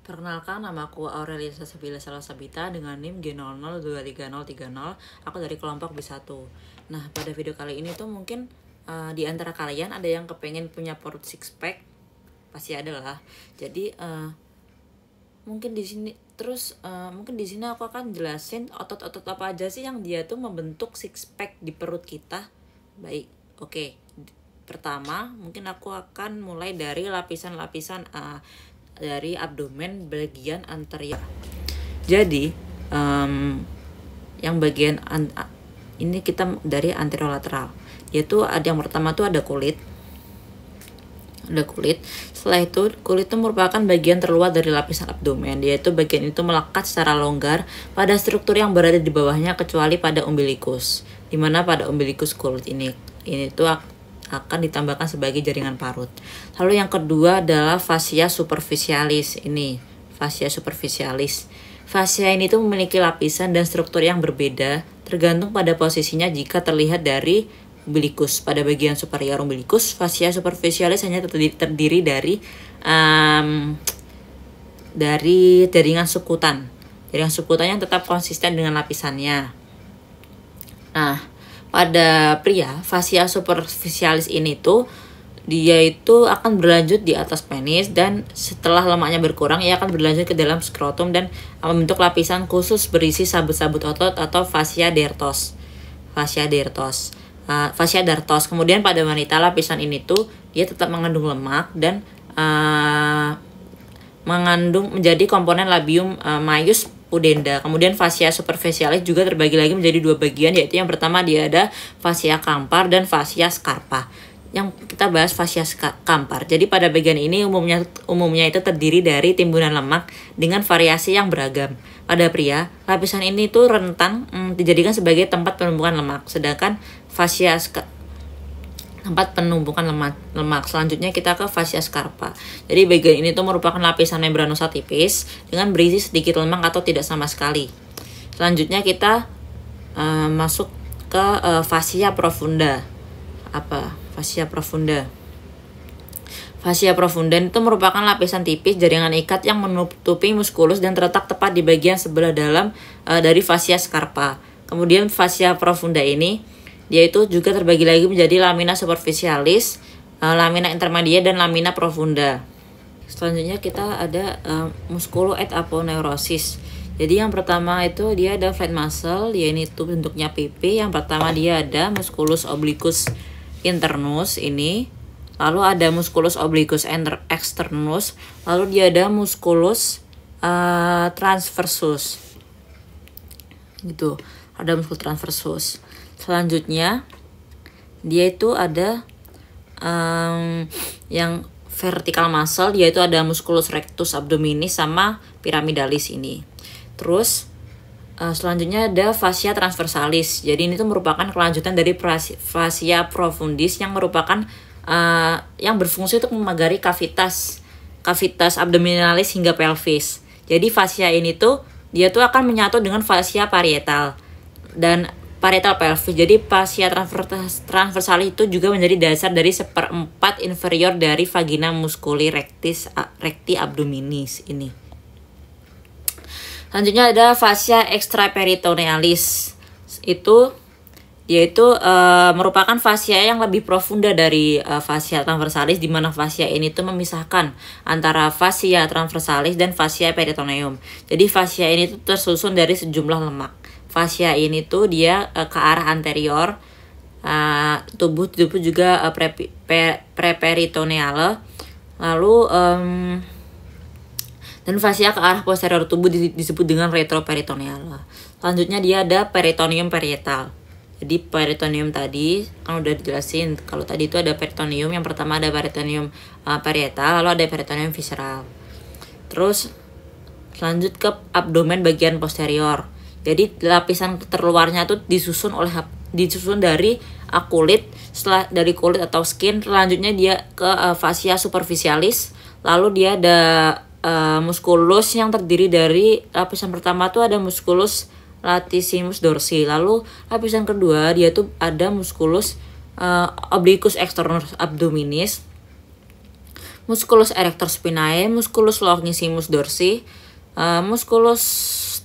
Perkenalkan, nama aku Aurelia Sasabila Salasabita dengan NIM G00233030. Aku dari kelompok B1. Nah, pada video kali ini tuh mungkin di antara kalian ada yang kepengen punya perut six pack, pasti ada lah. Jadi mungkin di sini aku akan jelasin otot-otot apa aja sih yang dia tuh membentuk six pack di perut kita. Baik, oke. Pertama, mungkin aku akan mulai dari lapisan-lapisan dari abdomen bagian anterior. Jadi yang bagian ini kita dari anterolateral. Yaitu ada yang pertama tuh ada kulit. Setelah itu kulit itu merupakan bagian terluar dari lapisan abdomen, yaitu bagian itu melekat secara longgar pada struktur yang berada di bawahnya kecuali pada umbilikus. Dimana pada umbilikus kulit ini tuh akan ditambahkan sebagai jaringan parut. Lalu yang kedua adalah fascia superficialis. Ini fascia superficialis. Fascia ini tuh memiliki lapisan dan struktur yang berbeda tergantung pada posisinya jika terlihat dari umbilikus. Pada bagian superior umbilikus, fascia superficialis hanya terdiri dari jaringan subkutan. Jaringan subkutan yang tetap konsisten dengan lapisannya. Nah, pada pria, fascia superficialis ini tuh dia itu akan berlanjut di atas penis, dan setelah lemaknya berkurang ia akan berlanjut ke dalam skrotum dan membentuk lapisan khusus berisi sabut-sabut otot atau fascia dartos. Fascia dartos. Kemudian pada wanita lapisan ini tuh dia tetap mengandung lemak dan menjadi komponen labium maius pudenda. Kemudian fascia superficialis juga terbagi lagi menjadi dua bagian, yaitu yang pertama dia ada fascia kampar dan fascia scarpa. Yang kita bahas fascia kampar. Jadi pada bagian ini umumnya itu terdiri dari timbunan lemak dengan variasi yang beragam. Pada pria, lapisan ini tuh rentan dijadikan sebagai tempat penumpukan lemak, sedangkan fascia tempat penumpukan lemak. Selanjutnya kita ke fascia scarpa. Jadi bagian ini tuh merupakan lapisan membranosa tipis dengan berisi sedikit lemak atau tidak sama sekali. Selanjutnya kita masuk ke fascia profunda. Apa? Fascia profunda. Fascia profunda itu merupakan lapisan tipis jaringan ikat yang menutupi muskulus dan terletak tepat di bagian sebelah dalam dari fascia scarpa. Kemudian fascia profunda ini dia itu juga terbagi lagi menjadi lamina superficialis, lamina intermedia, dan lamina profunda. Selanjutnya kita ada musculo et aponeurosis. Jadi yang pertama itu dia ada flat muscle, yaitu bentuknya PP. Yang pertama dia ada musculus obliquus internus ini. Lalu ada musculus obliquus externus. Lalu dia ada musculus transversus. Gitu. Ada musculus transversus. Selanjutnya dia itu ada yang vertical muscle, yaitu ada musculus rectus abdominis sama pyramidalis ini. Terus selanjutnya ada fascia transversalis. Jadi ini tuh merupakan kelanjutan dari fascia profundis yang merupakan yang berfungsi untuk memagari kavitas abdominalis hingga pelvis. Jadi fascia ini tuh dia tuh akan menyatu dengan fascia parietal dan parietal pelvis. Jadi fascia transversalis itu juga menjadi dasar dari seperempat inferior dari vagina musculi recti abdominis ini. Selanjutnya ada fascia extraperitonealis. Yaitu merupakan fascia yang lebih profunda dari fascia transversalis, di mana fascia ini tuh memisahkan antara fascia transversalis dan fascia peritoneum. Jadi fascia ini tuh tersusun dari sejumlah lemak. Fascia ini tuh dia ke arah anterior tubuh juga preperitoneale. Lalu dan fascia ke arah posterior tubuh disebut dengan retroperitoneale. Selanjutnya dia ada peritoneum parietal. Jadi peritoneum tadi kan udah dijelasin. Kalau tadi itu ada peritoneum, yang pertama ada peritoneum parietal, lalu ada peritoneum visceral. Terus lanjut ke abdomen bagian posterior. Jadi lapisan terluarnya tuh disusun dari kulit. Setelah dari kulit atau skin, selanjutnya dia ke fascia superficialis. Lalu dia ada musculus yang terdiri dari lapisan pertama tuh ada musculus latissimus dorsi. Lalu lapisan kedua dia tuh ada musculus obliquus externus abdominis. musculus erector spinae, musculus longissimus dorsi, musculus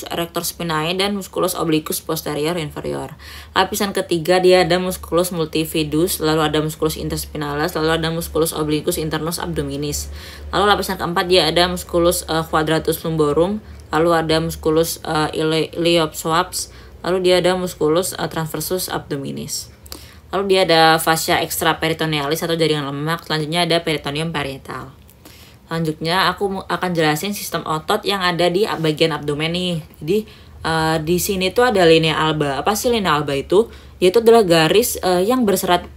erector spinae, dan musculus obliquus posterior inferior. Lapisan ketiga dia ada musculus multifidus, lalu ada musculus interspinalis, lalu ada musculus obliquus internus abdominis. Lalu lapisan keempat dia ada musculus quadratus lumborum, lalu ada musculus iliopsoas, lalu dia ada musculus transversus abdominis. Lalu dia ada fascia extraperitonealis atau jaringan lemak. Selanjutnya ada peritoneum parietal. Selanjutnya aku akan jelasin sistem otot yang ada di bagian abdomen nih. Jadi di sini tuh ada linea alba. Apa sih linea alba itu? Yaitu adalah garis yang berserat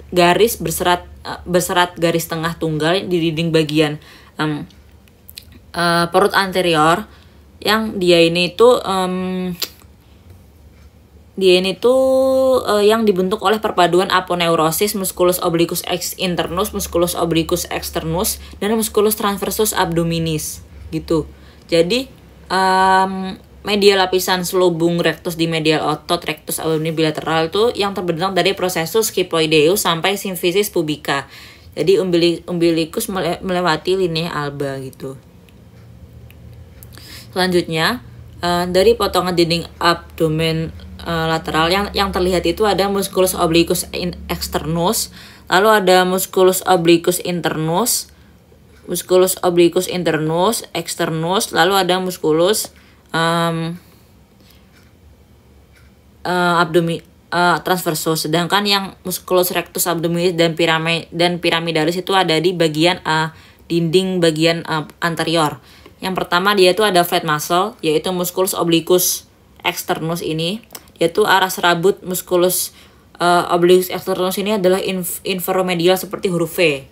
garis tengah tunggal di dinding bagian perut anterior, yang dia ini tuh yang dibentuk oleh perpaduan aponeurosis, musculus obliquus internus, musculus obliquus externus, dan musculus transversus abdominis gitu. Jadi medial lapisan selubung rectus di medial otot rectus abdominis bilateral itu yang terbentang dari processus kyphoideus sampai symphysis pubica. Jadi umbilicus melewati linea alba gitu. Selanjutnya dari potongan dinding abdomen lateral yang terlihat itu ada musculus obliquus externus, lalu ada musculus obliquus internus, externus, lalu ada musculus transversus. Sedangkan yang musculus rectus abdominis dan piramidalis itu ada di bagian dinding bagian anterior. Yang pertama dia itu ada flat muscle, yaitu musculus obliquus externus ini. Yaitu arah serabut musculus obliquus externus ini adalah inferomedial seperti huruf V.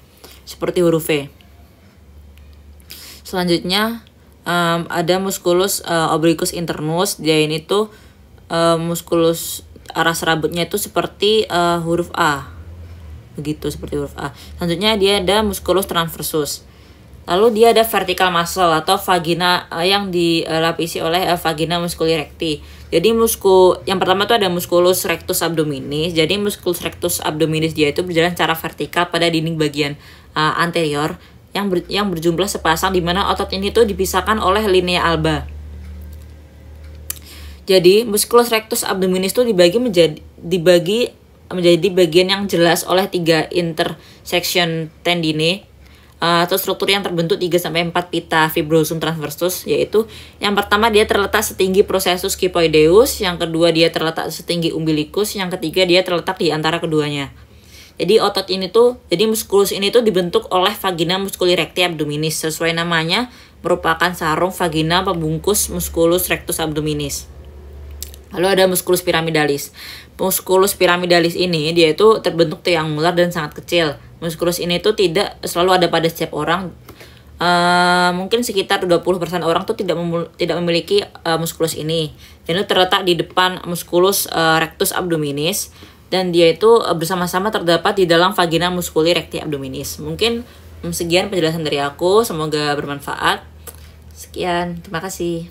Selanjutnya ada musculus obliquus internus. Dia ini tuh musculus arah serabutnya itu seperti huruf A. Begitu, seperti huruf A. Selanjutnya dia ada musculus transversus. Lalu dia ada vertical muscle atau vagina yang dilapisi oleh vagina musculi recti. Jadi yang pertama itu ada musculus rectus abdominis. Jadi musculus rectus abdominis dia itu berjalan secara vertikal pada dinding bagian anterior yang berjumlah sepasang, di mana otot ini tuh dipisahkan oleh linea alba. Jadi musculus rectus abdominis itu dibagi menjadi bagian yang jelas oleh 3 intersection tendine atau struktur yang terbentuk 3-4 pita fibrosum transversus, yaitu yang pertama dia terletak setinggi processus kyphoideus, yang kedua dia terletak setinggi umbilicus, yang ketiga dia terletak di antara keduanya. Jadi musculus ini tuh dibentuk oleh vagina musculi recti abdominis. Sesuai namanya, merupakan sarung vagina pembungkus musculus rectus abdominis. Lalu ada musculus piramidalis. Musculus piramidalis ini dia itu terbentuk triangular dan sangat kecil. Musculus ini tuh tidak selalu ada pada setiap orang. Mungkin sekitar 20% orang tuh tidak memiliki musculus ini. Dan itu terletak di depan musculus rectus abdominis, dan dia itu bersama-sama terdapat di dalam vagina musculi recti abdominis. Mungkin sekian penjelasan dari aku, semoga bermanfaat. Sekian, terima kasih.